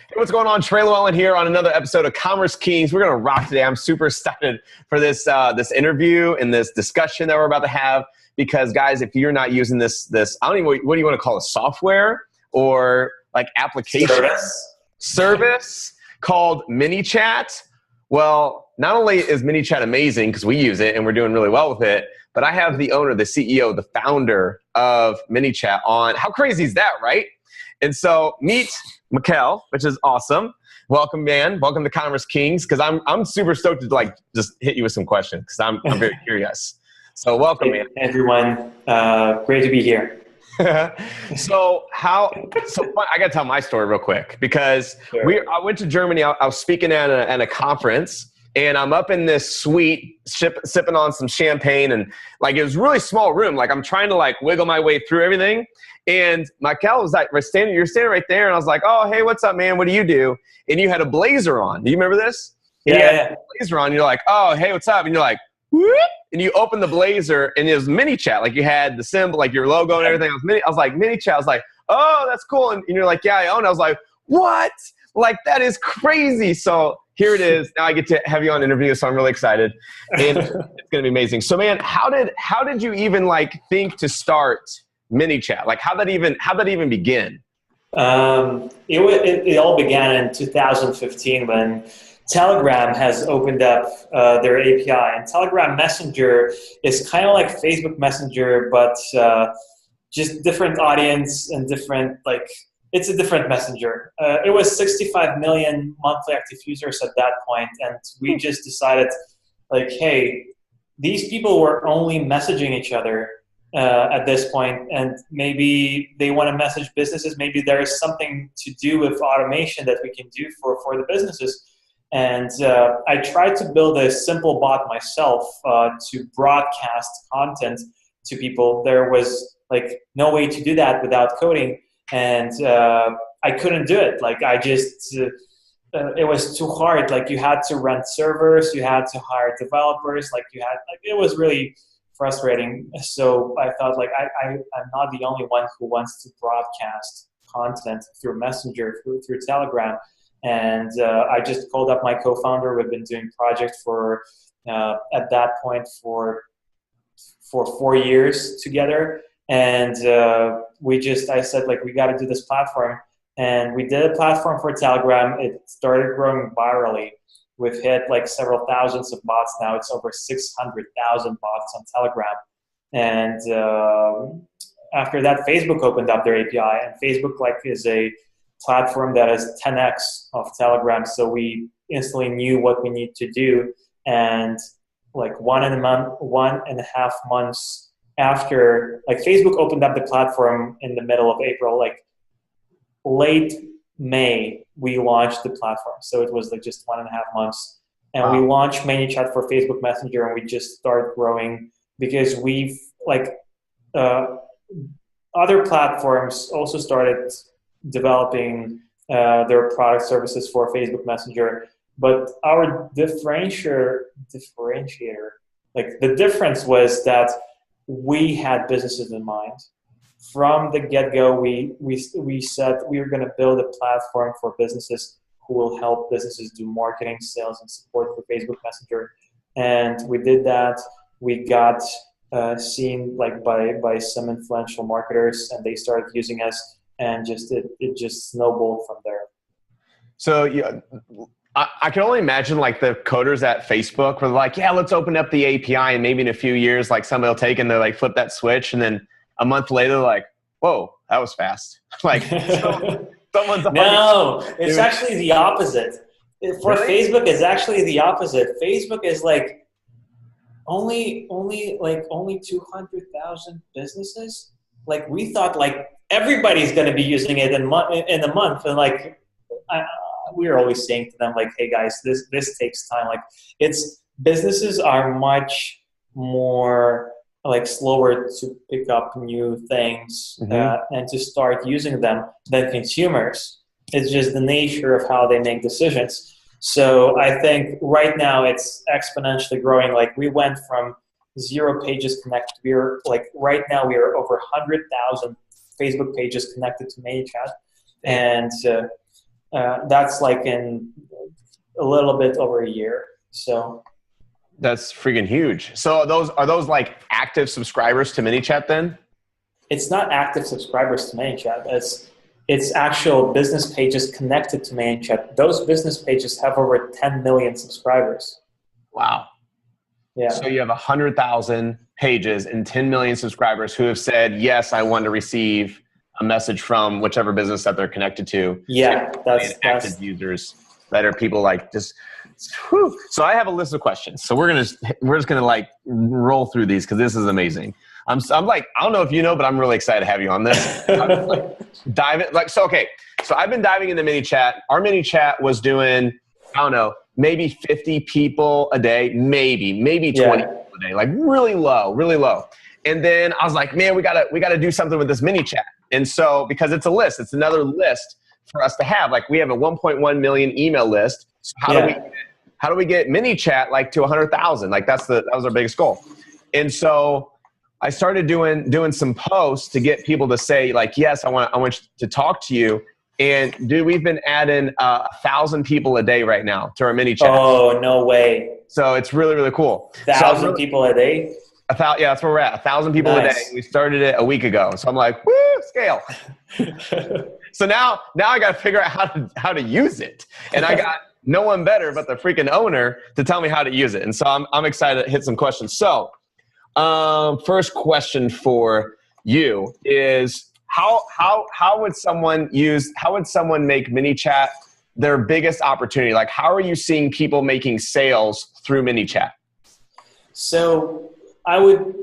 Hey, what's going on? Trey Lewellen here on another episode of Commerce Kings. We're going to rock today. I'm super excited for this interview and this discussion that we're about to have because, guys, if you're not using this I don't even what do you want to call it, software or like application service called ManyChat. Well, not only is ManyChat amazing because we use it and we're doing really well with it, but I have the owner, the CEO, the founder of ManyChat on. How crazy is that, right? And so meet Mikkel, which is awesome. Welcome, man. Welcome to Commerce Kings, because I'm super stoked to just hit you with some questions because I'm very curious. So welcome, man. Hey, everyone. Great to be here. So I got to tell my story real quick because I went to Germany. I was speaking at a conference, and I'm up in this suite sipping on some champagne, and it was a really small room. I'm trying to wiggle my way through everything. And Mikkel was you're standing right there. And I was like, oh, hey, what's up, man? What do you do? And you had a blazer on. Do you remember this? Yeah. A blazer on. You're like, oh, hey, what's up? And you're like, whoop. And you open the blazer and it was ManyChat. You had the symbol, your logo and everything. I was like, ManyChat. I was like, oh, that's cool. And you're like, yeah, I own it. I was like, what? That is crazy. So here it is. Now I get to have you on interview. So I'm really excited. And it's going to be amazing. So man, how did you even think to start ManyChat? How'd that even begin? It all began in 2015 when Telegram has opened up their API, and Telegram Messenger is kind of like Facebook Messenger, but just different audience and different it's a different messenger. It was 65 million monthly active users at that point, and we just decided hey, these people were only messaging each other at this point, and maybe they want to message businesses. Maybe there is something to do with automation that we can do for the businesses. And I tried to build a simple bot myself to broadcast content to people. There was no way to do that without coding, and I couldn't do it. It was too hard. You had to rent servers, you had to hire developers, it was really frustrating. So I thought I'm not the only one who wants to broadcast content through Messenger, through Telegram. And I just called up my co-founder. We've been doing project for at that point for 4 years together. And I said we got to do this platform. And we did a platform for Telegram. It started growing virally. We've hit several thousands of bots now. It's over 600,000 bots on Telegram. And after that, Facebook opened up their API, and Facebook is a platform that is 10x of Telegram. So we instantly knew what we need to do. And 1.5 months after, Facebook opened up the platform in the middle of April, late May, we launched the platform. So it was just 1.5 months. And wow. We launched ManyChat for Facebook Messenger, and we just started growing because we've other platforms also started developing their product services for Facebook Messenger. But our differentiator, the difference was that we had businesses in mind. From the get-go, we said we were going to build a platform for businesses who will help businesses do marketing, sales, and support for Facebook Messenger. And we did that. We got seen by some influential marketers, and they started using us, and it just snowballed from there. So yeah, I can only imagine the coders at Facebook were yeah, let's open up the API, and maybe in a few years somebody will take and they flip that switch, and then a month later whoa, that was fast. Someone's no, it's actually the opposite. For really? Facebook, it's actually the opposite. Facebook is only 200,000 businesses. We thought everybody's going to be using it in a month, and we were always saying to them hey guys, this takes time. It's businesses are much more slower to pick up new things and to start using them than consumers. It's just the nature of how they make decisions. So I think right now it's exponentially growing. We went from 0 pages connected. We're right now we are over 100,000 Facebook pages connected to ManyChat, and That's like in a little bit over a year. So that's freaking huge. So are those like active subscribers to ManyChat then? it's not active subscribers to ManyChat. It's actual business pages connected to ManyChat. Those business pages have over 10 million subscribers. Wow. Yeah. So you have 100,000 pages and 10 million subscribers who have said, yes, I want to receive a message from whichever business that they're connected to. Yeah, that's active users that are people like just. Whew. So I have a list of questions. So we're just gonna like roll through these because this is amazing. I'm like, I don't know if you know, but I'm really excited to have you on this. So I've been diving into ManyChat. Our ManyChat was doing, I don't know, maybe 50 people a day, maybe 20 people a day, like really low. And then I was like, man, we gotta do something with this ManyChat. And so because it's a list, it's another list for us to have. Like we have a 1.1 million email list. So how do we get ManyChat like to 100,000? Like that was our biggest goal. And so I started doing some posts to get people to say like, yes, I want to talk to you. And dude, we've been adding 1,000 people a day right now to our ManyChat. Oh, no way. So it's really, really cool. 1,000 people a day? Yeah, that's where we're at. 1,000 people a day. We started it a week ago. So I'm like, woo, scale. So now I got to figure out how to use it. And I got no one better but the freaking owner to tell me how to use it. And so I'm excited to hit some questions. So first question for you is how would someone make ManyChat their biggest opportunity? Like how are you seeing people making sales through ManyChat? So I would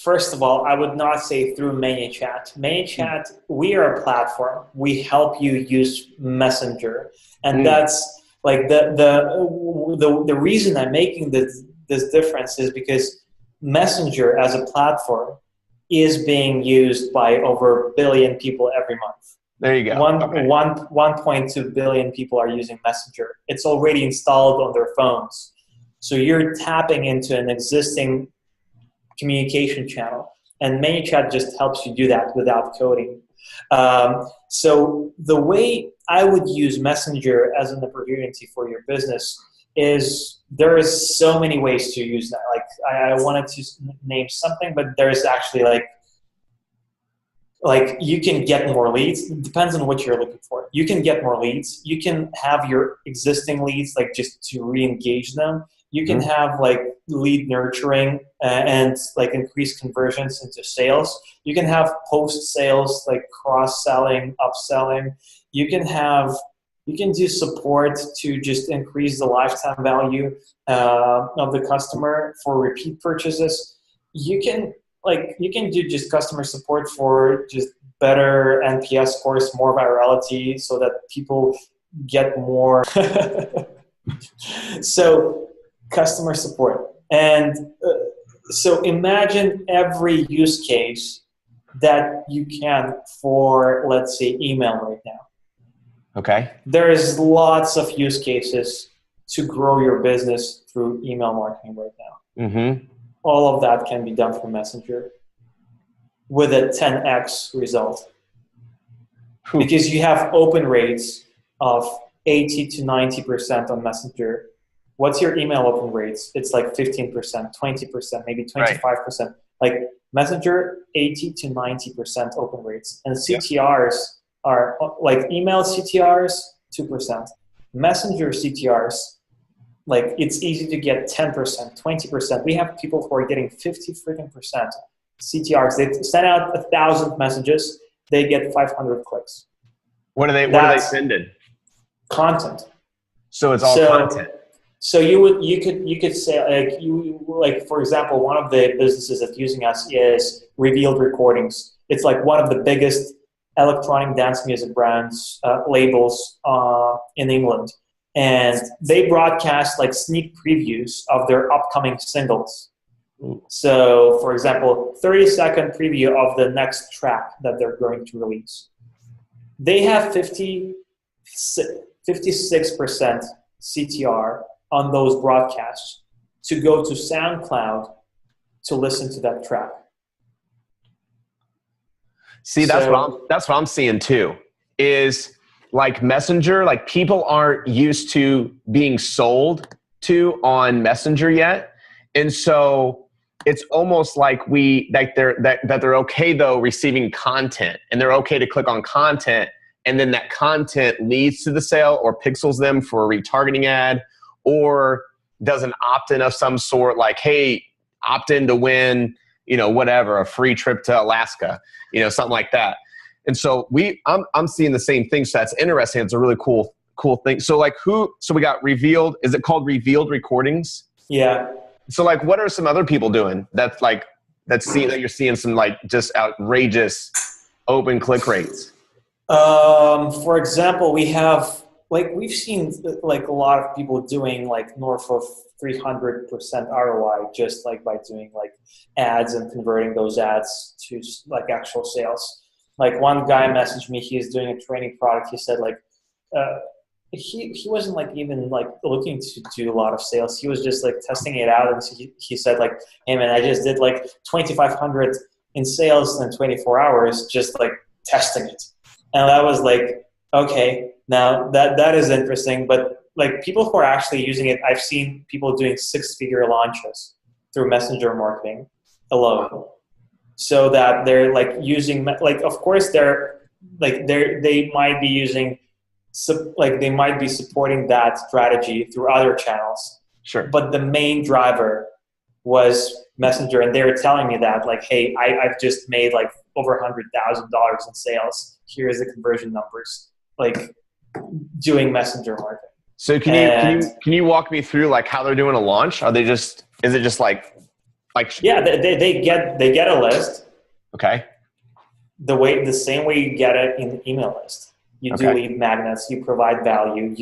first of all, I would not say through ManyChat. ManyChat, we are a platform. We help you use Messenger. And that's like the reason I'm making this difference is because Messenger as a platform is being used by over 1 billion people every month. There you go. 1.2 billion people are using Messenger. It's already installed on their phones. So you're tapping into an existing communication channel. And ManyChat just helps you do that without coding. So the way I would use Messenger as an opportunity for your business is there is so many ways to use that. Like I wanted to name something, but there's actually like you can get more leads. It depends on what you're looking for. You can get more leads. You can have your existing leads, like just to re-engage them. You can have like lead nurturing and like increase conversions into sales. You can have post sales, like cross-selling, upselling. You can do support to just increase the lifetime value of the customer for repeat purchases. You can do just customer support for just better NPS scores, more virality, so that people get more. So customer support. And so imagine every use case that you can for, let's say, email right now. Okay. There is lots of use cases to grow your business through email marketing right now. Mm-hmm. All of that can be done through Messenger with a 10x result. Because you have open rates of 80 to 90% on Messenger. What's your email open rates? It's like 15%, 20%, maybe 25%. Right. Like Messenger, 80 to 90% open rates. And CTRs are like email CTRs, 2%. Messenger CTRs, like it's easy to get 10%, 20%. We have people who are getting 50 freaking percent CTRs. They send out 1,000 messages, they get 500 clicks. What are they sending? Content. So it's all content. So you could say like for example, one of the businesses that's using us is Revealed Recordings. It's like one of the biggest electronic dance music brands labels in England, and they broadcast like sneak previews of their upcoming singles. So for example, 30-second preview of the next track that they're going to release. They have 56% CTR on those broadcasts to go to SoundCloud to listen to that track. See, that's what I'm seeing too. Is like Messenger, like people aren't used to being sold to on Messenger yet. And so it's almost like they're okay though receiving content, and they're okay to click on content, and then that content leads to the sale or pixels them for a retargeting ad, or does an opt-in of some sort, like, hey, opt in to win, whatever, a free trip to Alaska, something like that. And so I'm seeing the same thing. So that's interesting. It's a really cool thing. So so we got Revealed. Is it called Revealed Recordings? Yeah. So like, what are some other people doing that you're seeing some like just outrageous open click rates? For example, we've seen like a lot of people doing like north of 300% ROI just like by doing like ads and converting those ads to like actual sales. Like one guy messaged me, he's doing a training product. He said like, he wasn't like even like looking to do a lot of sales. He was just like testing it out. And so he said like, hey man, I just did like 2,500 in sales in 24 hours, just like testing it. And that was like, okay, now that is interesting. But like people who are actually using it, I've seen people doing 6-figure launches through Messenger marketing alone. So that they're like using, like, of course they might be using, they might be supporting that strategy through other channels. Sure. But the main driver was Messenger, and they were telling me that like, hey, I've just made like over $100,000 in sales. Here's the conversion numbers, like doing Messenger marketing. So can you walk me through like how they're doing a launch? Is it just like yeah, they get a list. Okay. The same way you get it in the email list. You do lead magnets, you provide value,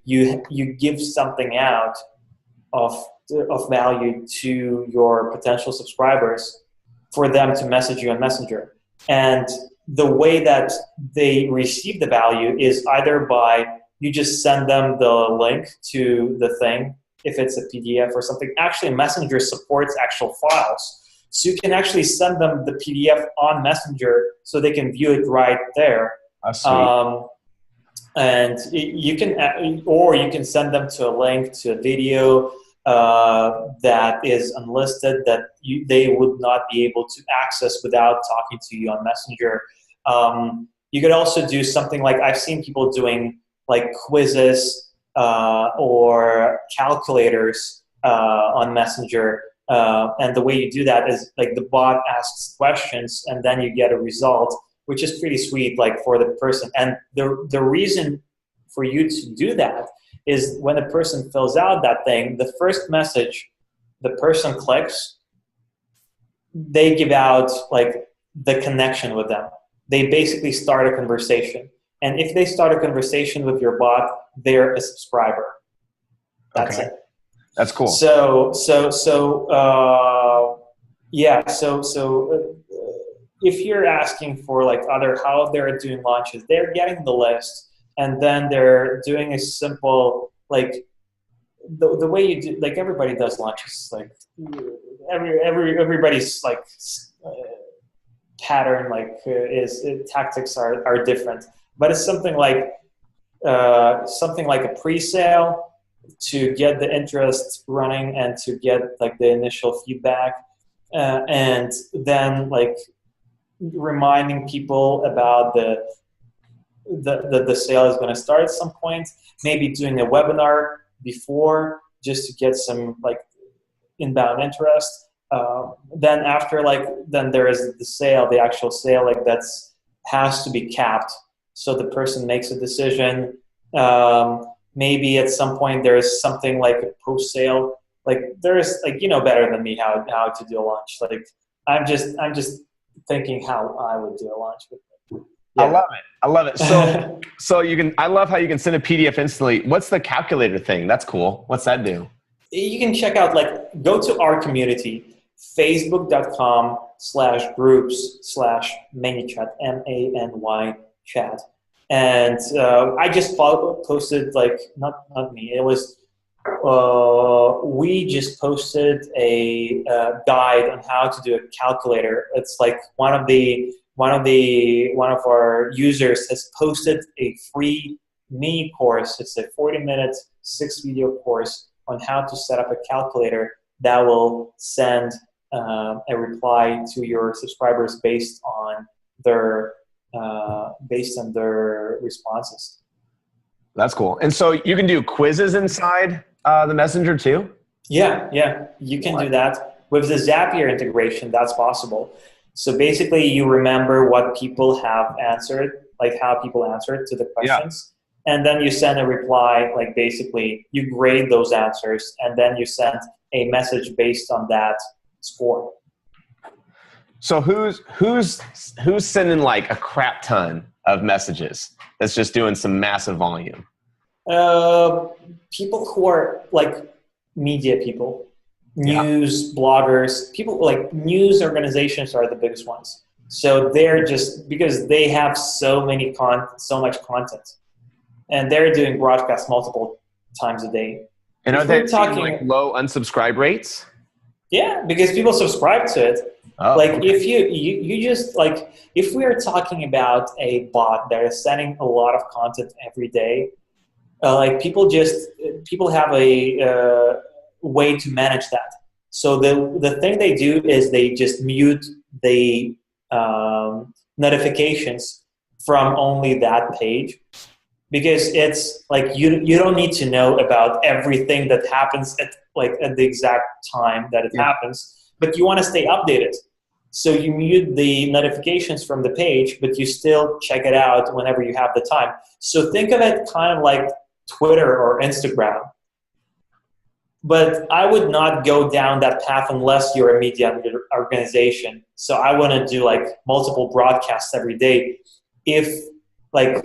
you give something out of value to your potential subscribers for them to message you on Messenger. And the way that they receive the value is either by you just send them the link to the thing, if it's a PDF or something. Actually, Messenger supports actual files. So you can actually send them the PDF on Messenger so they can view it right there. And you can send them to a link to a video that is unlisted that they would not be able to access without talking to you on Messenger. You could also do something like I've seen people doing like quizzes or calculators on Messenger. And the way you do that is like the bot asks questions and then you get a result, which is pretty sweet, like for the person. And the reason for you to do that is when a person fills out that thing, the first message the person clicks, they give out like the connection with them. They basically start a conversation. And if they start a conversation with your bot, they're a subscriber. That's it. That's cool. If you're asking for like how they're doing launches, they're getting the list and then they're doing a simple, like the way you do, like everybody does launches, like everybody's like pattern, like tactics are different, but it's something like a pre-sale to get the interest running and to get like the initial feedback, and then like reminding people about the sale is going to start at some point, maybe doing a webinar before just to get some like inbound interest. Then after then there is the actual sale, like that's has to be capped. So the person makes a decision. Maybe at some point there's something like a post-sale. Like there's like, better than me how to do a launch. Like I'm just thinking how I would do a launch with it. Yeah. I love it. So I love how you can send a PDF instantly. What's the calculator thing? That's cool. What's that do? You can check out, go to our community, facebook.com/groups/manychat, MANY chat. And I just posted, not me, it was, we just posted a guide on how to do a calculator. It's like one of the one of our users has posted a free mini course. It's a 40-minute 6-video course on how to set up a calculator that will send a reply to your subscribers based on their responses. That's cool. And so you can do quizzes inside the Messenger too? Yeah, you can do that. With the Zapier integration, that's possible. So basically, you remember what people have answered, like how people answered to the questions, and then you send a reply, like basically you grade those answers, and then you send a message based on that score. So who's sending like a crap ton of messages that's just doing some massive volume? People who are like media people, news bloggers, people like news organizations are the biggest ones. So they're just, because they have so much content, and they're doing broadcasts multiple times a day. And are they talking like low unsubscribe rates? Yeah, because people subscribe to it. Oh, like okay. if you just like, if we are talking about a bot that is sending a lot of content every day, like people have a way to manage that. So the thing they do is they just mute the notifications from only that page, because it's like you don't need to know about everything that happens at the exact time that it happens, but you want to stay updated. So you mute the notifications from the page, but you still check it out whenever you have the time. So think of it kind of like Twitter or Instagram. But I would not go down that path unless you're a media organization. So I want to do like multiple broadcasts every day. If like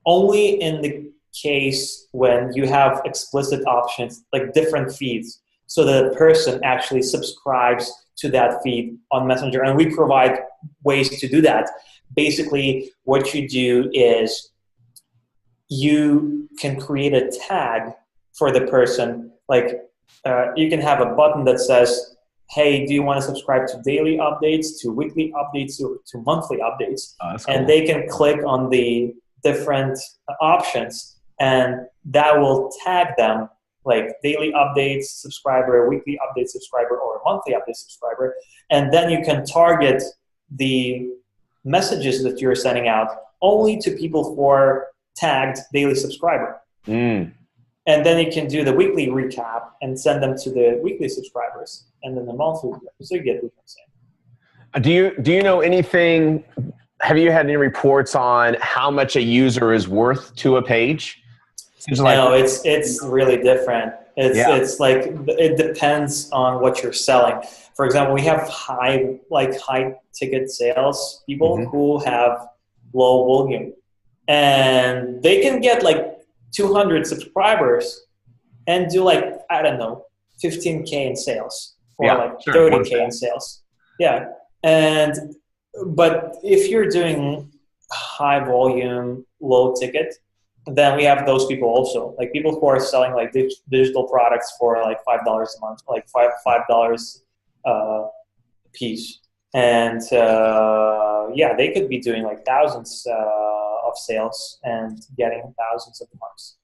only in the case when you have explicit options, like different feeds, so the person actually subscribes to that feed on Messenger. And we provide ways to do that. Basically, what you do is you can create a tag for the person. Like you can have a button that says, hey, do you want to subscribe to daily updates, to weekly updates, to monthly updates? That's cool. And they can click on the different options, and that will tag them like daily updates subscriber, weekly update subscriber, or monthly update subscriber. And then you can target the messages that you're sending out only to people who are tagged daily subscriber. And then you can do the weekly recap and send them to the weekly subscribers, and then the monthly. So you get what I'm saying. Do you know anything? Have you had any reports on how much a user is worth to a page? No, it's really different. It's like, it depends on what you're selling. For example, we have high ticket sales people who have low volume, and they can get like 200 subscribers and do like, I don't know, 15K in sales, or 30K in sales. Yeah. But if you're doing high volume, low ticket, then we have those people also, like people who are selling like digital products for like $5 a month, like $5 a piece. And they could be doing like thousands of sales and getting thousands of marks.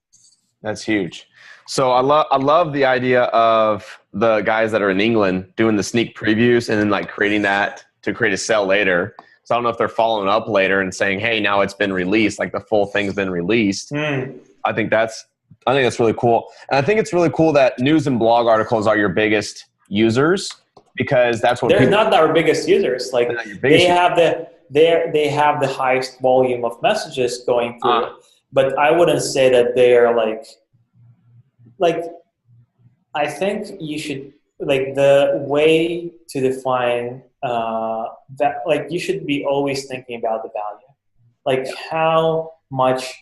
That's huge. So I love the idea of the guys that are in England doing the sneak previews and then like creating that to create a sale later. So I don't know if they're following up later and saying, hey, now it's been released, like the full thing's been released. I think that's really cool. And I think it's really cool that news and blog articles are your biggest users, because that's what they're not our biggest users. Like they have the highest volume of messages going through. But I wouldn't say that they are like I think you should, like, the way to define that, like, you should be always thinking about the value. Like, how much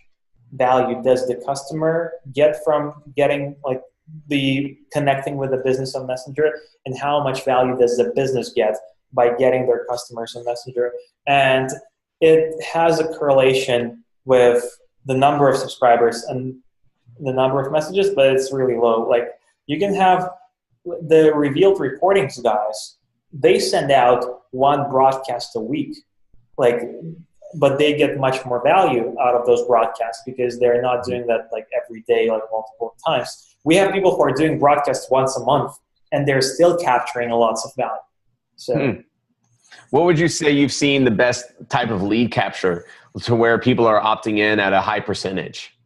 value does the customer get from getting, like, the connecting with the business on Messenger, and how much value does the business get by getting their customers on Messenger? And it has a correlation with the number of subscribers and the number of messages, but it's really low. Like, you can have the revealed reportings guys, they send out one broadcast a week, like, but they get much more value out of those broadcasts because they're not doing that like every day, like multiple times. We have people who are doing broadcasts once a month and they're still capturing lots of value. So what would you say you've seen the best type of lead capture to where people are opting in at a high percentage?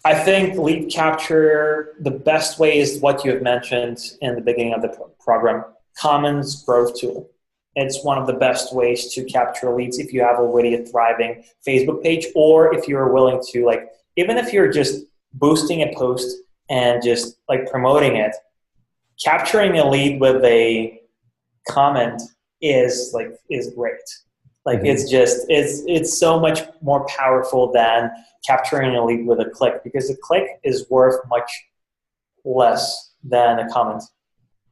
I think lead capture, the best way is what you have mentioned in the beginning of the program, Commons Growth Tool. It's one of the best ways to capture leads if you have already a thriving Facebook page, or if you're willing to, like, even if you're just boosting a post and just like promoting it, capturing a lead with a comment is great. Like it's so much more powerful than capturing a lead with a click, because a click is worth much less than a comment.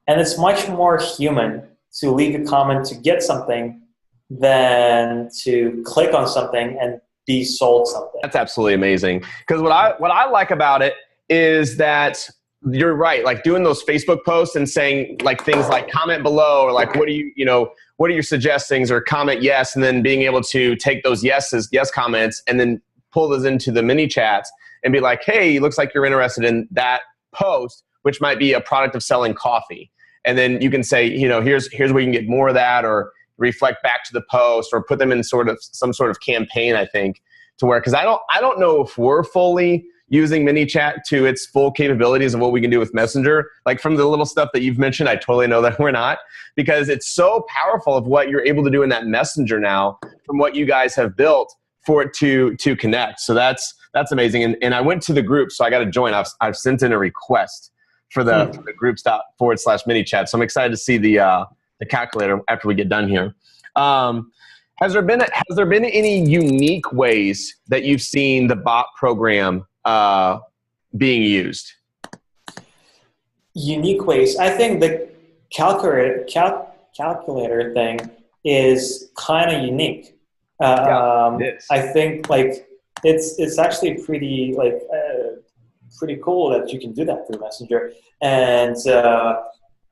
And it's much more human to leave a comment to get something than to click on something and be sold something. That's absolutely amazing. Because what I like about it is that you're right. Like doing those Facebook posts and saying like things like comment below, or like, what are your suggestions, or comment yes. And then being able to take those yes comments and then pull those into the mini chats and be like, hey, looks like you're interested in that post, which might be a product of selling coffee. And then you can say, here's where you can get more of that, or reflect back to the post, or put them in some sort of campaign, I think, to where, because I don't know if we're fully using MiniChat to its full capabilities of what we can do with Messenger. Like from the little stuff that you've mentioned, I totally know that we're not, because it's so powerful of what you're able to do in that Messenger now from what you guys have built for it to connect. So that's amazing. And I went to the group, so I got to join. I've sent in a request for the groups./MiniChat. So I'm excited to see the calculator after we get done here. Has there been any unique ways that you've seen the bot program being used? Unique ways. I think the calculator thing is kind of unique. I think like it's actually pretty cool that you can do that through Messenger. And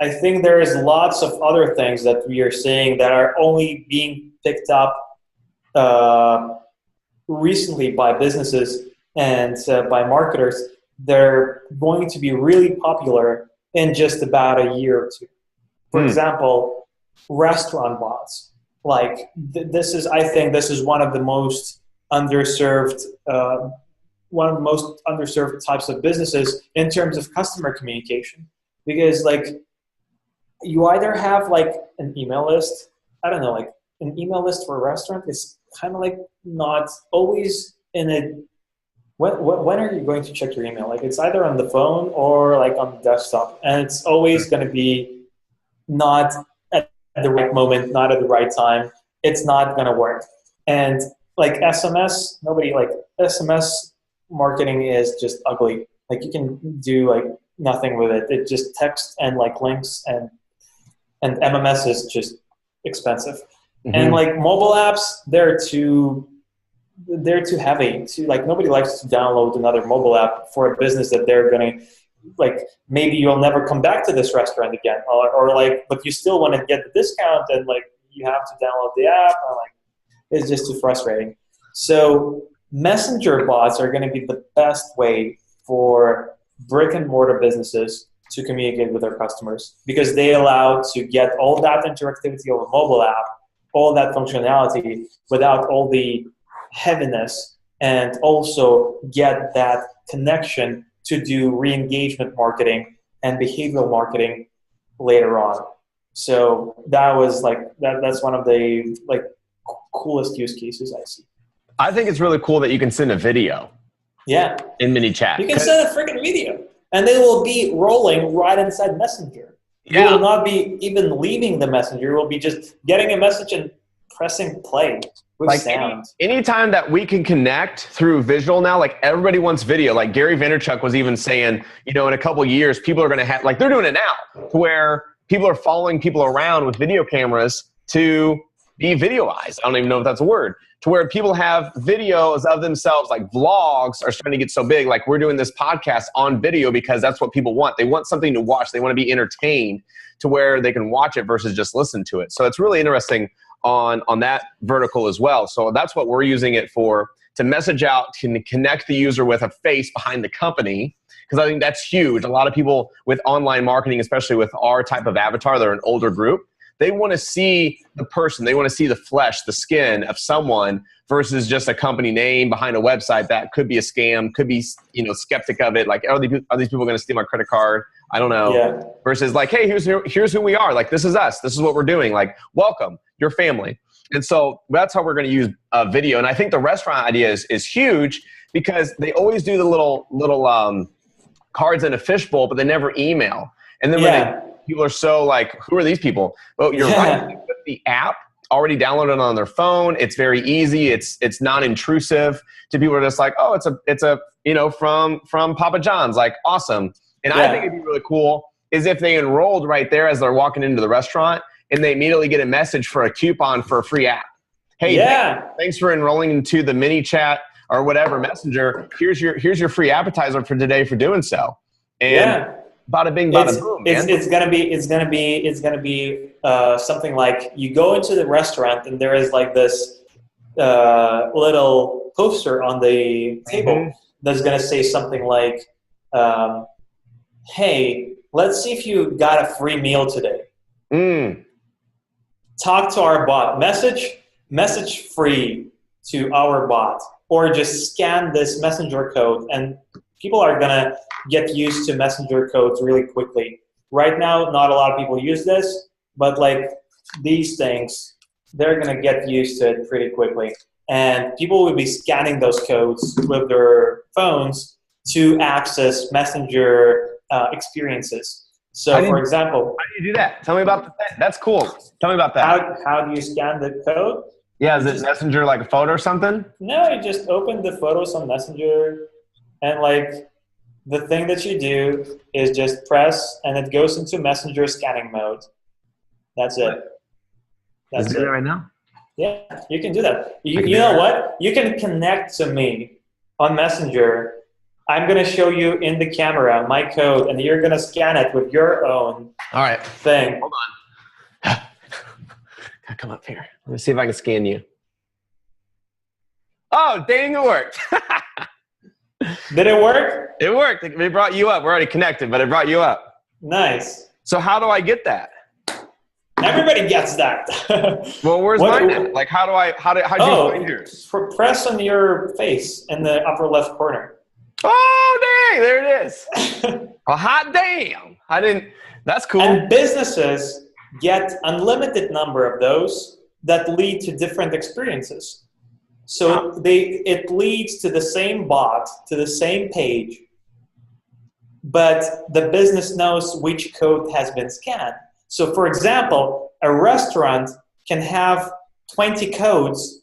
I think there is lots of other things that we are seeing that are only being picked up recently by businesses and by marketers. They're going to be really popular in just about a year or two. For example, restaurant bots. Like I think this is one of the most underserved types of businesses in terms of customer communication, because like you either have like an email list. I don't know, like an email list for a restaurant is kind of like not always in a. When are you going to check your email? Like it's either on the phone or like on the desktop, and it's always going to be not at the right moment, not at the right time. It's not going to work. And like SMS, SMS marketing is just ugly. Like you can do like nothing with it. It just text and like links, and MMS is just expensive. And like mobile apps, they're too heavy. Like nobody likes to download another mobile app for a business that they're going to, like, maybe you'll never come back to this restaurant again, or like, but you still want to get the discount, and like you have to download the app, and like it's just too frustrating. So Messenger bots are going to be the best way for brick and mortar businesses to communicate with their customers, because they allow to get all that interactivity of a mobile app, all that functionality without all the heaviness, and also get that connection to do re-engagement marketing and behavioral marketing later on. So that was like that's one of the like coolest use cases I see. I think it's really cool that you can send a video. Yeah. In MiniChat. You can send a freaking video, and they will be rolling right inside Messenger. Yeah. You will not be even leaving the Messenger. You will be just getting a message and pressing play with like sound. Anytime that we can connect through visual now, like everybody wants video. Like Gary Vaynerchuk was even saying, in a couple of years, people are going to have, like they're doing it now, to where people are following people around with video cameras to be videoized. I don't even know if that's a word. To where people have videos of themselves, like vlogs are starting to get so big. Like we're doing this podcast on video because that's what people want. They want something to watch. They want to be entertained to where they can watch it versus just listen to it. So it's really interesting on that vertical as well. So that's what we're using it for, to message out, to connect the user with a face behind the company. Because I think that's huge. A lot of people with online marketing, especially with our type of avatar, they're an older group. They want to see the person. They want to see the flesh, the skin of someone versus just a company name behind a website that could be a scam, could be, skeptic of it. Like, are these people going to steal my credit card? I don't know. Yeah. Versus like, hey, here's who we are. Like, this is us. This is what we're doing. Like, welcome, your family. And so that's how we're going to use video. And I think the restaurant idea is huge because they always do the little cards in a fishbowl, but they never email. And then people are so like, who are these people? Well, you're right. They put the app already downloaded on their phone. It's very easy. It's non-intrusive to people who are just like, oh, it's a from Papa John's, like awesome. And I think it'd be really cool is if they enrolled right there as they're walking into the restaurant and they immediately get a message for a coupon for a free app. Hey, thanks for enrolling into the mini chat or whatever messenger. Here's your free appetizer for today for doing so. And bada bing, bada boom. It's gonna be something like you go into the restaurant and there is like this little poster on the table that's gonna say something like, "Hey, let's see if you got a free meal today. Talk to our bot. Message free to our bot, or just scan this messenger code." And people are gonna get used to messenger codes really quickly. Right now, not a lot of people use this, but like these things, they're gonna get used to it pretty quickly. And people will be scanning those codes with their phones to access messenger experiences. So for example, how do you do that? Tell me about that. That's cool. Tell me about that. How do you scan the code? Yeah, is it Messenger like a photo or something? No, you just open the photos on Messenger, and like the thing that you do is just press, and it goes into Messenger scanning mode. That's it. That's it. Right now? Yeah, you can do that. You know what? You can connect to me on Messenger. I'm going to show you in the camera my code, and you're going to scan it with your own thing. Hold on. Come up here. Let me see if I can scan you. Oh, dang, it worked. Did it work? It worked. It brought you up. We're already connected, but it brought you up. Nice. So how do I get that? Everybody gets that. Well, where's mine at? Like, how'd you find yours? Press on your face in the upper left corner. Oh, dang, there it is. A hot damn. That's cool. And businesses get unlimited number of those that lead to different experiences. So it leads to the same bot, to the same page, but the business knows which code has been scanned. So for example, a restaurant can have 20 codes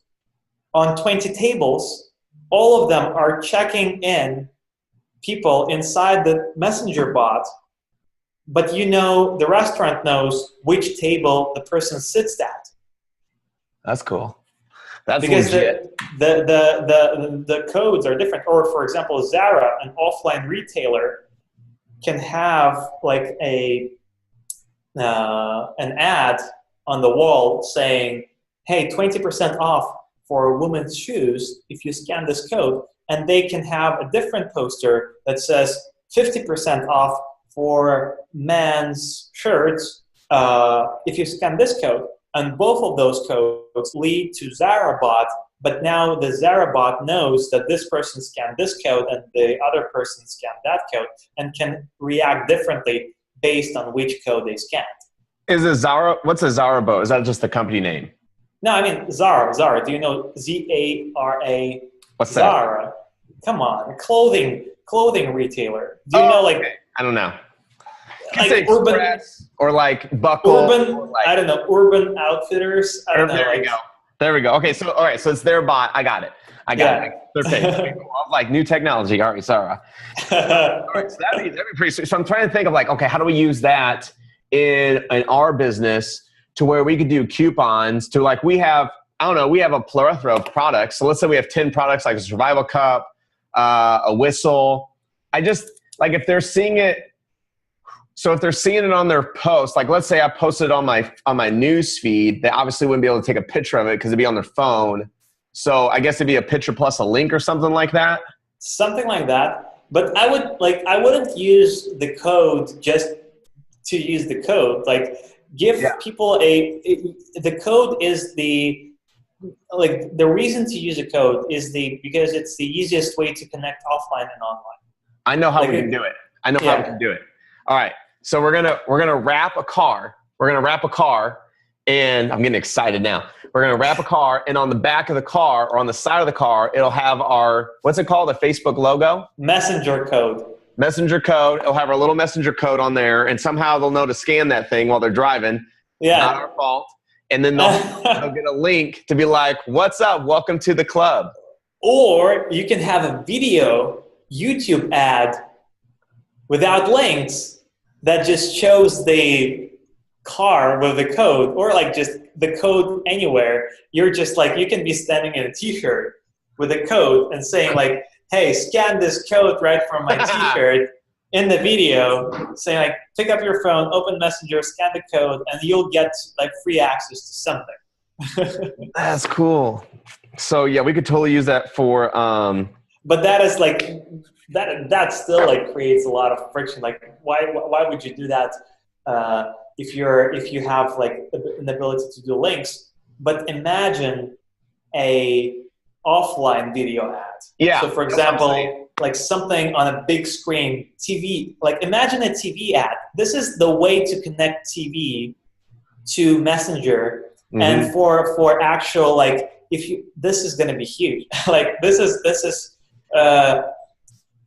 on 20 tables. All of them are checking in people inside the messenger bot, but the restaurant knows which table the person sits at. That's cool. That's because legit. The codes are different. Or for example, Zara, an offline retailer, can have like an ad on the wall saying, hey, 20% off for women's shoes if you scan this code. And they can have a different poster that says 50% off for men's shirts if you scan this code. And both of those codes lead to Zara bot, but now the Zara bot knows that this person scanned this code and the other person scanned that code and can react differently based on which code they scanned. Is a Zara, what's a Zara bot? Is that just the company name? No, I mean Zara. Do you know Z-A-R-A? What's Zara? That? Come on, clothing retailer. Do you know like? Okay. I don't know. Like Urban or like Buckle. Urban, or like, I don't know. Urban Outfitters. I don't know. There we go. There we go. Okay, so all right, so it's their bot. I got it. Their page. Like new technology. All right, Sarah. All right, so that'd be pretty sweet. So I'm trying to think of like, okay, how do we use that in our business to where we could do coupons to like, we have a plethora of products. So let's say we have 10 products like a survival cup, a whistle. I just like if they're seeing it. So if they're seeing it on their post, like let's say I posted it on my news feed, they obviously wouldn't be able to take a picture of it because it'd be on their phone. So I guess it'd be a picture plus a link or something like that. Something like that. But I wouldn't use the code just to use the code. Like give people the code is the reason to use a code is because it's the easiest way to connect offline and online. I know how we can do it. I know how we can do it. All right. So we're gonna wrap a car. We're gonna wrap a car, and I'm getting excited now. We're gonna wrap a car, and on the back of the car or on the side of the car, it'll have our what's it called? The Facebook logo? Messenger code. Messenger code. It'll have our little messenger code on there, and somehow they'll know to scan that thing while they're driving. Yeah. Not our fault. And then they'll get a link to be like, "What's up? Welcome to the club." Or you can have a video YouTube ad without links that just shows the car with the code, or like just the code anywhere. You're just like, you can be standing in a t-shirt with a code and saying like, hey, scan this code right from my t-shirt in the video, saying like, pick up your phone, open Messenger, scan the code, and you'll get like free access to something. That's cool. So yeah, we could totally use that for, but that is like, that still like creates a lot of friction. Like why would you do that if you have like an ability to do links? But imagine a offline video ad. Yeah. So for example, like something on a big screen, TV, like imagine a TV ad. This is the way to connect TV to Messenger. Mm-hmm. And for actual, like this is going to be huge. Like this is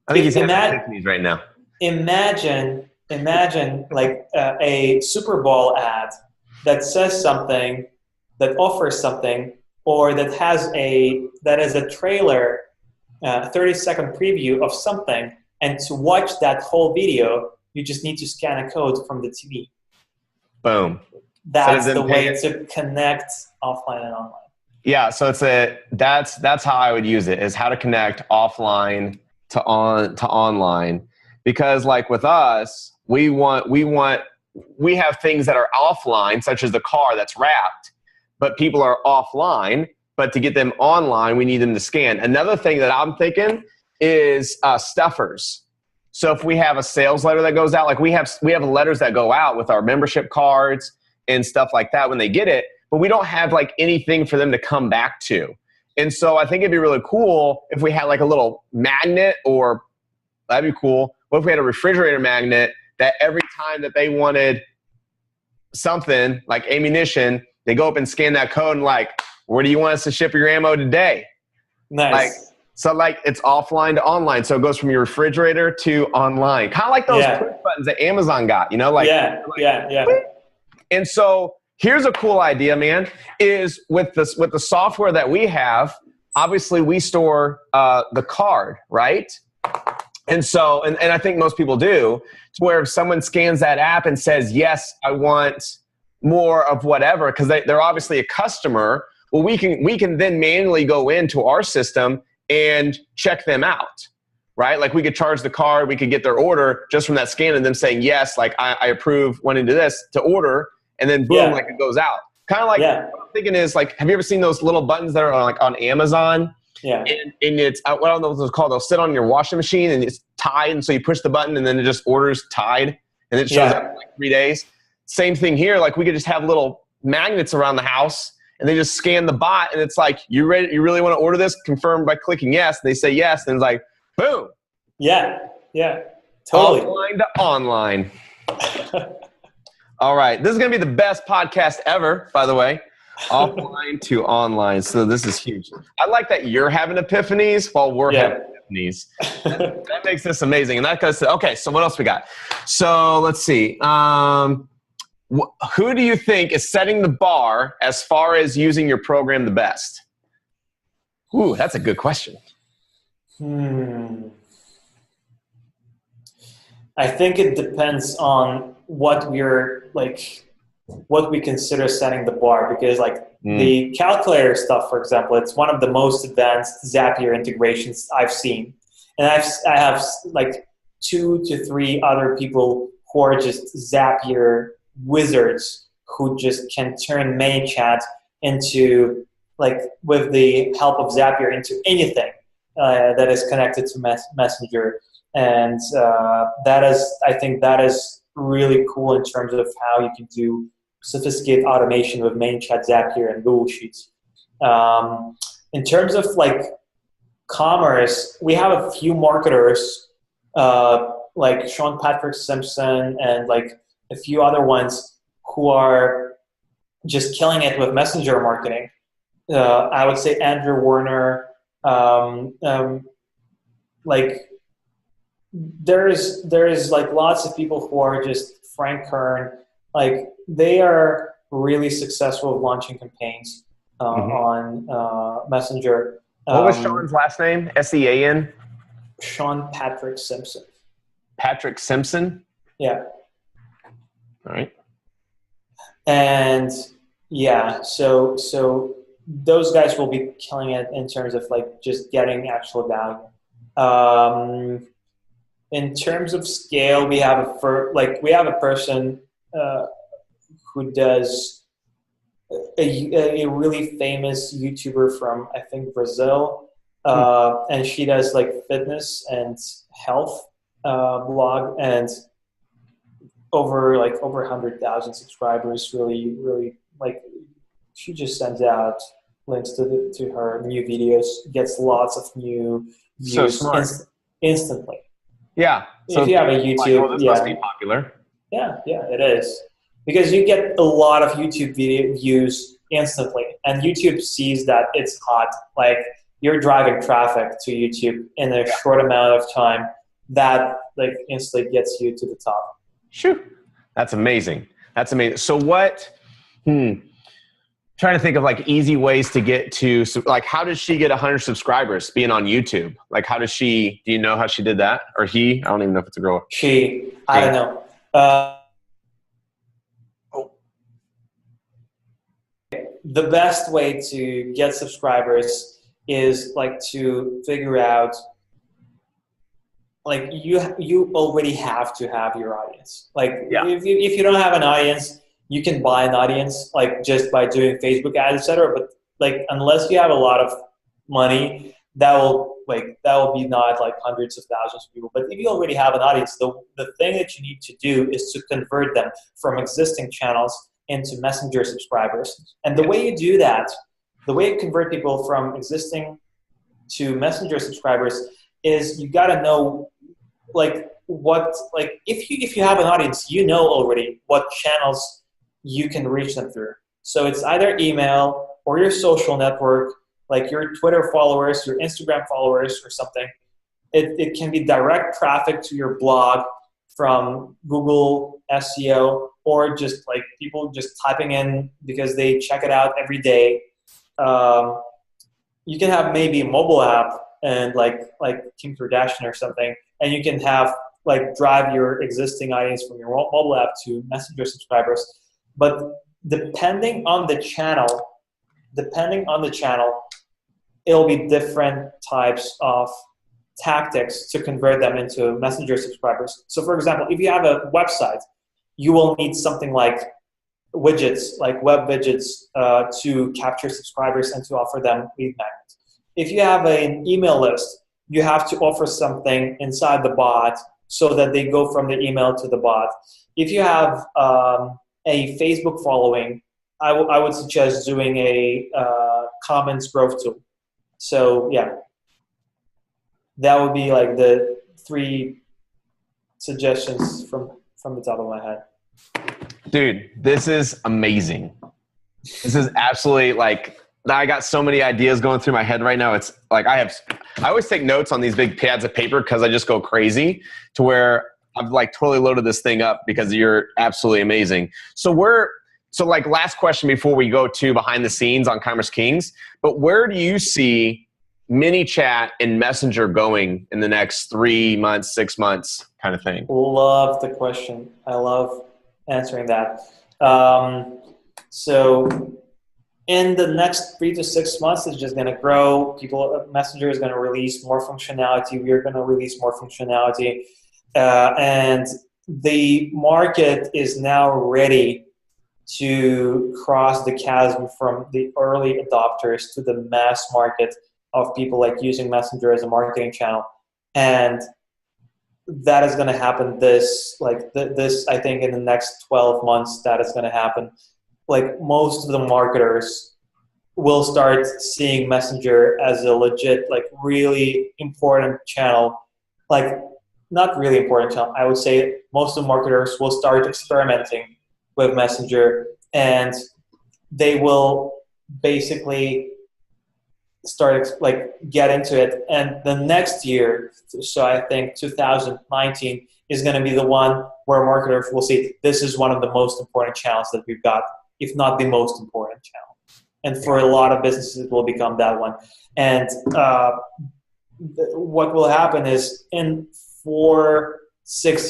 I think he's having epiphanies right now. Imagine like a Super Bowl ad that says something, that offers something, or that is a trailer, 30-second preview of something, and to watch that whole video, you just need to scan a code from the TV. Boom. That's the way to connect offline and online. Yeah, so that's how I would use it, is how to connect offline to online, because like with us, we have things that are offline, such as the car that's wrapped, but people are offline. But to get them online, we need them to scan. Another thing that I'm thinking is stuffers. So if we have a sales letter that goes out, like we have letters that go out with our membership cards and stuff like that when they get it, but we don't have like anything for them to come back to. And so I think it'd be really cool if we had like a little magnet, or that'd be cool. What if we had a refrigerator magnet that every time that they wanted something like ammunition, they go up and scan that code and like, where do you want us to ship your ammo today? Nice. Like it's offline to online. So it goes from your refrigerator to online. Kind of like those push buttons that Amazon got, you know? Like, yeah. And so here's a cool idea, man, is with the software that we have, obviously we store the card, right? And so, and I think most people do, to where if someone scans that app and says, yes, I want more of whatever, because they're obviously a customer, well, we can then manually go into our system and check them out, right? Like we could charge the card, we could get their order just from that scan and them saying, yes, like I approve wanting to do this to order, and then boom, like it goes out. Kind of like what I'm thinking is like, have you ever seen those little buttons that are like on Amazon? Yeah. And it's, I don't know what those are called. They'll sit on your washing machine and it's tied. And so you push the button and then it just orders tied and it shows up in like 3 days. Same thing here. Like we could just have little magnets around the house and they just scan the bot and it's like, you ready? You really want to order this? Confirm by clicking yes. And they say yes. And it's like, boom. Yeah. Totally. Offline to online. All right. This is going to be the best podcast ever, by the way. Offline to online. So this is huge. I like that you're having epiphanies while we're having epiphanies. That makes this amazing. And that goes to, okay, so what else we got? So let's see. Who do you think is setting the bar as far as using your program the best? Ooh, that's a good question. I think it depends on what we're like, what we consider setting the bar, because like the calculator stuff, for example, it's one of the most advanced Zapier integrations I've seen. And I have like 2 to 3 other people who are just Zapier wizards who just can turn ManyChat into, like, with the help of Zapier, into anything that is connected to Messenger. And I think that is really cool in terms of how you can do sophisticated automation with ManyChat, Zapier, and Google Sheets. In terms of like commerce, we have a few marketers like Sean Patrick Simpson and like a few other ones who are just killing it with messenger marketing. I would say Andrew Warner, like there's like lots of people who are just Frank Kern, like they are really successful with launching campaigns on Messenger. What was Sean's last name? Sean? Sean Patrick Simpson. Patrick Simpson? Yeah. All right. And yeah, so those guys will be killing it in terms of like just getting actual value. In terms of scale, we have a person who does a really famous YouTuber from, I think, Brazil, and she does like fitness and health blog, and over 100,000 subscribers. Really, like, she just sends out links to her new videos, gets lots of new views instantly. Yeah. So if you have a YouTube, this must be popular. Yeah, it is. Because you get a lot of YouTube video views instantly, and YouTube sees that it's hot. Like, you're driving traffic to YouTube in a short amount of time. That like instantly gets you to the top. Shoot, that's amazing. That's amazing. So what? Trying to think of like easy ways to get to, like, how does she get 100 subscribers being on YouTube? Like, how does she? Do you know how she did that, or he? I don't even know if it's a girl. I don't know. The best way to get subscribers is like to figure out, like, you already have to have your audience. Like, if you don't have an audience, you can buy an audience, like, just by doing Facebook ads, etc. But like, unless you have a lot of money, that will be not like hundreds of thousands of people. But if you already have an audience, the thing that you need to do is to convert them from existing channels into Messenger subscribers. And the way you do that, the way you convert people from existing to Messenger subscribers, is you got to know, like, if you have an audience, you know already what channels you can reach them through. So it's either email or your social network, like your Twitter followers, your Instagram followers, or something. It can be direct traffic to your blog from Google SEO, or just like people just typing in because they check it out every day. You can have maybe a mobile app, and like Kim Kardashian or something, and you can have like drive your existing audience from your mobile app to Messenger subscribers. But depending on the channel, it'll be different types of tactics to convert them into Messenger subscribers. So for example, if you have a website, you will need something like widgets, like web widgets, to capture subscribers and to offer them lead magnets. If you have an email list, you have to offer something inside the bot so that they go from the email to the bot. If you have a Facebook following, I would suggest doing a comments growth tool. So yeah, that would be like the 3 suggestions from the top of my head. Dude, this is amazing. This is absolutely, like, I got so many ideas going through my head right now. It's like I always take notes on these big pads of paper because I just go crazy, to where I've like totally loaded this thing up because you're absolutely amazing. So like, last question before we go to behind the scenes on Commerce Kings, but where do you see ManyChat and Messenger going in the next 3 months, 6 months kind of thing? Love the question. I love answering that. So in the next 3 to 6 months, it's just going to grow. Messenger is going to release more functionality. We are going to release more functionality. And the market is now ready to cross the chasm from the early adopters to the mass market of people like using Messenger as a marketing channel. And that is going to happen I think in the next 12 months, that is going to happen. Like most of the marketers will start seeing Messenger as a legit, like really important channel. Like not really important channel. I would say most of the marketers will start experimenting with Messenger, and they will basically start get into it. And the next year, so I think 2019 is going to be the one where marketers will see this is one of the most important channels that we've got, if not the most important channel. And for a lot of businesses, it will become that one. And what will happen is in 4-6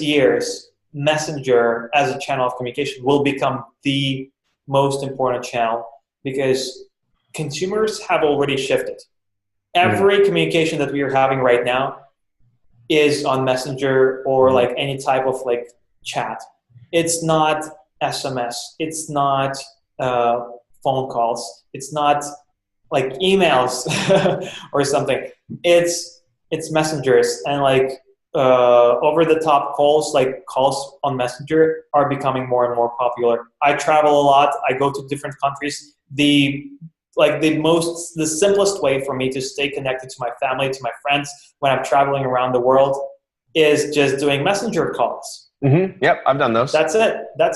years, Messenger as a channel of communication will become the most important channel, because consumers have already shifted. Every communication that we are having right now is on Messenger or like any type of like chat. It's not SMS. It's not phone calls. It's not like emails or something. It's messengers, and like over the top calls, like calls on Messenger, are becoming more and more popular. I travel a lot. I go to different countries. The simplest way for me to stay connected to my family, to my friends when I'm traveling around the world, is just doing Messenger calls. Mm-hmm. Yep, I've done those. That's it. Yep.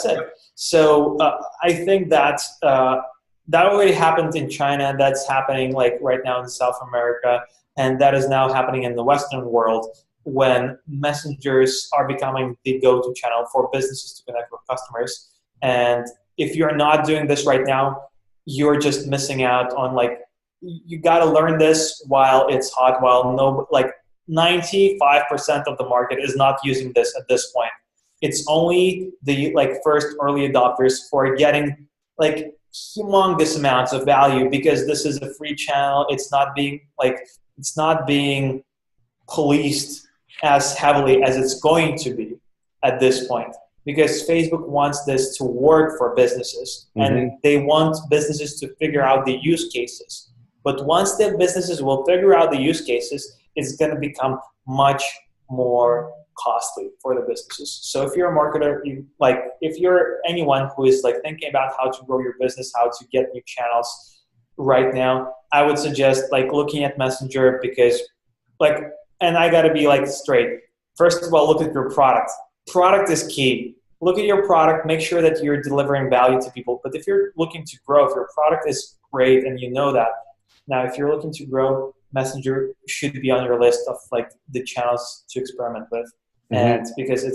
So I think that that already happened in China. That's happening like right now in South America, and that is now happening in the Western world, when messengers are becoming the go-to channel for businesses to connect with customers. And if you're not doing this right now, you're just missing out on, like, you got to learn this while it's hot, while 95% of the market is not using this at this point. It's only the first early adopters who are getting like humongous amounts of value, because this is a free channel. It's not being policed as heavily as it's going to be at this point, because Facebook wants this to work for businesses, and they want businesses to figure out the use cases. But once the businesses will figure out the use cases, it's going to become much more costly for the businesses. So if you're a marketer, if you're anyone who is thinking about how to grow your business, how to get new channels right now, I would suggest looking at Messenger, because and I got to be straight. First of all, look at your product. Product is key. Look at your product, make sure that you're delivering value to people. But if you're looking to grow, if your product is great and you know that, now if you're looking to grow, Messenger should be on your list of the channels to experiment with. And because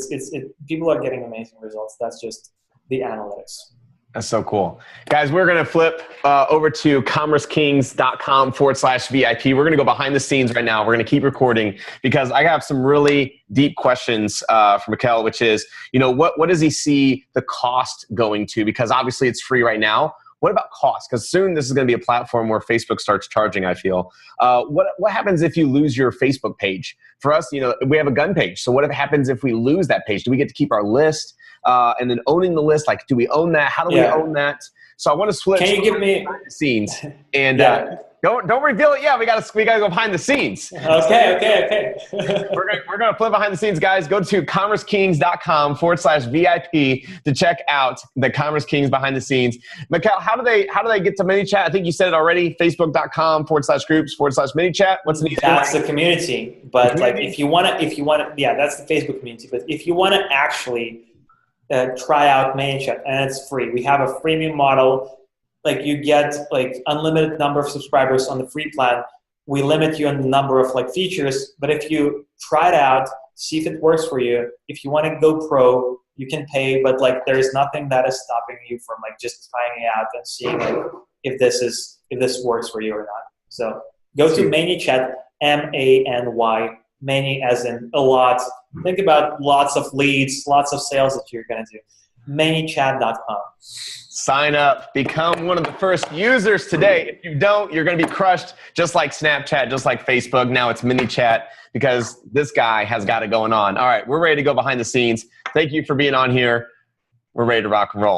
people are getting amazing results. That's just the analytics. That's so cool. Guys, we're going to flip over to commercekings.com/VIP. We're going to go behind the scenes right now. We're going to keep recording, because I have some really deep questions for Mikhail, which is, what does he see the cost going to? Because obviously it's free right now. What about cost? Because soon this is going to be a platform where Facebook starts charging, I feel. What happens if you lose your Facebook page? For us, we have a gun page. So what happens if we lose that page? Do we get to keep our list? And then owning the list, do we own that? How do we own that? So I want to switch. Can you give me behind the scenes? And don't reveal it yet. We gotta go behind the scenes. Okay. we're gonna flip behind the scenes, guys. Go to commercekings.com/VIP to check out the Commerce Kings behind the scenes. Mikhail, how do they get to ManyChat? I think you said it already. Facebook.com/groups/ManyChat. What's the That's the community. But if you wanna, that's the Facebook community. But if you wanna actually try out ManyChat, and it's free. We have a freemium model. You get unlimited number of subscribers on the free plan. We limit you on the number of features, but if you try it out, see if it works for you. If you want to go pro, you can pay, but there is nothing that is stopping you from just trying it out and seeing if this works for you or not. So go to ManyChat, MANY, many as in a lot. Think about lots of leads, lots of sales that you're going to do. ManyChat.com. Sign up. Become one of the first users today. If you don't, you're going to be crushed just like Snapchat, just like Facebook. Now it's ManyChat because this guy has got it going on. All right, we're ready to go behind the scenes. Thank you for being on here. We're ready to rock and roll.